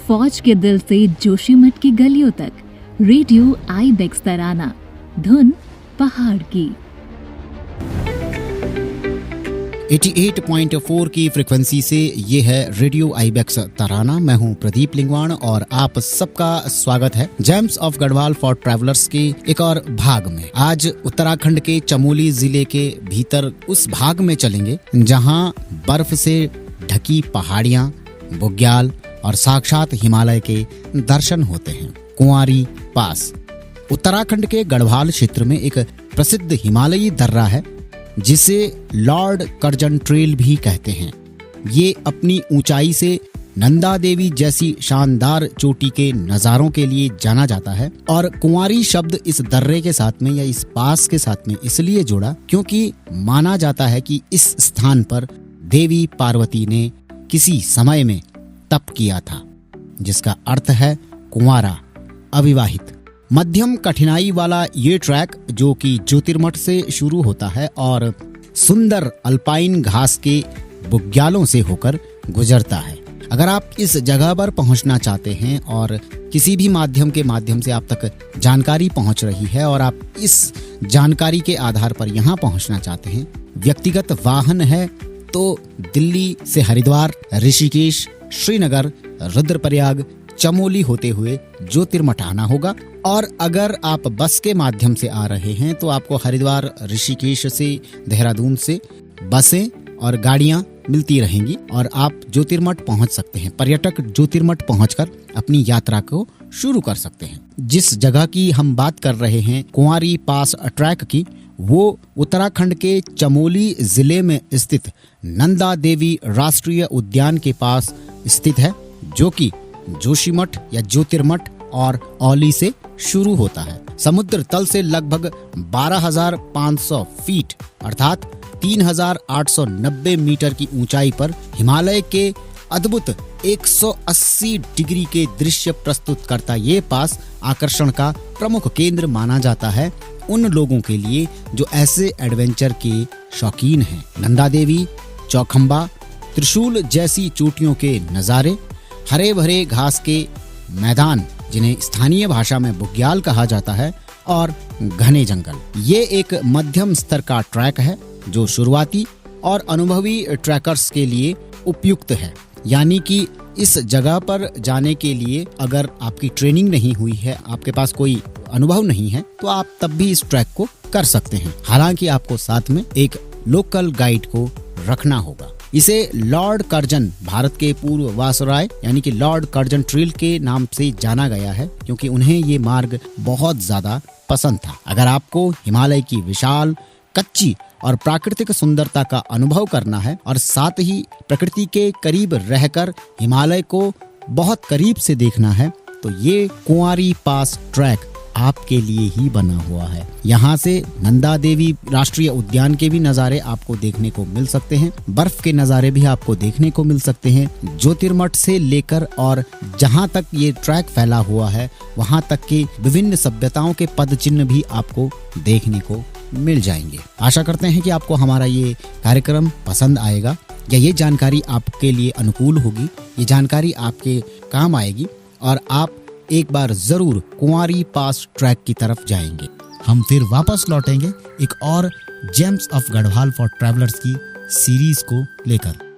फौज के दिल से जोशीमठ की गलियों तक रेडियो आईबेक्स तराना, धुन पहाड़ की। 88.4 की फ्रिक्वेंसी से ये है रेडियो आईबेक्स तराना। मैं हूं प्रदीप लिंगवाण और आप सबका स्वागत है James of Garhwal for travellers के एक और भाग में। आज उत्तराखंड के चमोली जिले के भीतर उस भाग में चलेंगे जहां बर्फ से ढकी पहाड़ियां, बुग्याल और साक्षात हिमालय के दर्शन होते हैं। कुंवारी पास उत्तराखंड के गढ़वाल क्षेत्र में एक प्रसिद्ध हिमालयी दर्रा है जिसे लॉर्ड कर्जन ट्रेल भी कहते हैं। ये अपनी ऊंचाई से नंदा देवी जैसी शानदार चोटी के नजारों के लिए जाना जाता है और कुंवारी शब्द इस दर्रे के साथ में या इस पास के साथ में इसलिए जोड़ा क्योंकि माना जाता है कि इस स्थान पर देवी पार्वती ने किसी समय में तप किया था, जिसका अर्थ है कुंवारा, अविवाहित। मध्यम कठिनाई वाला ये ट्रैक जो कि ज्योतिर्मठ से शुरू होता है और सुंदर अल्पाइन घास के बुग्यालों से होकर गुजरता है। अगर आप इस जगह पर पहुंचना चाहते हैं और किसी भी माध्यम से आप तक जानकारी पहुंच रही है और आप इस जानकारी के आधार पर यहाँ पहुंचना चाहते हैं, व्यक्तिगत वाहन है तो दिल्ली से हरिद्वार, ऋषिकेश, श्रीनगर, रुद्रप्रयाग, चमोली होते हुए ज्योतिर्मठ आना होगा। और अगर आप बस के माध्यम से आ रहे हैं तो आपको हरिद्वार, ऋषिकेश से, देहरादून से बसें और गाड़ियां मिलती रहेंगी और आप ज्योतिर्मठ पहुंच सकते हैं। पर्यटक ज्योतिर्मठ पहुंचकर अपनी यात्रा को शुरू कर सकते हैं। जिस जगह की हम बात कर रहे हैं कुंवारी पास ट्रैक की, वो उत्तराखंड के चमोली जिले में स्थित नंदा देवी राष्ट्रीय उद्यान के पास स्थित है, जो कि जोशीमठ या ज्योतिर्मठ और औली से शुरू होता है। समुद्र तल से लगभग 12,500 फीट अर्थात 3,890 मीटर की ऊंचाई पर हिमालय के अद्भुत 180 डिग्री के दृश्य प्रस्तुत करता ये पास आकर्षण का प्रमुख केंद्र माना जाता है उन लोगों के लिए जो ऐसे एडवेंचर के शौकीन हैं। नंदा देवी, चौखंबा, त्रिशूल जैसी चोटियों के नजारे, हरे भरे घास के मैदान जिन्हें स्थानीय भाषा में बुग्याल कहा जाता है, और घने जंगल। ये एक मध्यम स्तर का ट्रैक है जो शुरुआती और अनुभवी ट्रैकर्स के लिए उपयुक्त है। यानी कि इस जगह पर जाने के लिए अगर आपकी ट्रेनिंग नहीं हुई है, आपके पास कोई अनुभव नहीं है, तो आप तब भी इस ट्रैक को कर सकते हैं। हालांकि आपको साथ में एक लोकल गाइड को रखना होगा। इसे लॉर्ड कर्जन, भारत के पूर्व वायसराय यानी कि लॉर्ड कर्जन ट्रेल के नाम से जाना गया है क्योंकि उन्हें ये मार्ग बहुत ज्यादा पसंद था। अगर आपको हिमालय की विशाल, कच्ची और प्राकृतिक सुंदरता का अनुभव करना है और साथ ही प्रकृति के करीब रहकर हिमालय को बहुत करीब से देखना है, तो ये कुंवारी पास ट्रैक आपके लिए ही बना हुआ है। यहाँ से नंदा देवी राष्ट्रीय उद्यान के भी नज़ारे आपको देखने को मिल सकते हैं, बर्फ के नज़ारे भी आपको देखने को मिल सकते हैं। ज्योतिर्मठ से लेकर और जहाँ तक ये ट्रैक फैला हुआ है वहाँ तक के विभिन्न सभ्यताओं के पद चिन्ह भी आपको देखने को मिल जाएंगे। आशा करते हैं कि आपको हमारा ये कार्यक्रम पसंद आएगा या ये जानकारी आपके लिए अनुकूल होगी, ये जानकारी आपके काम आएगी और आप एक बार जरूर कुंवारी पास ट्रैक की तरफ जाएंगे। हम फिर वापस लौटेंगे एक और James of Garhwal for travellers की सीरीज को लेकर।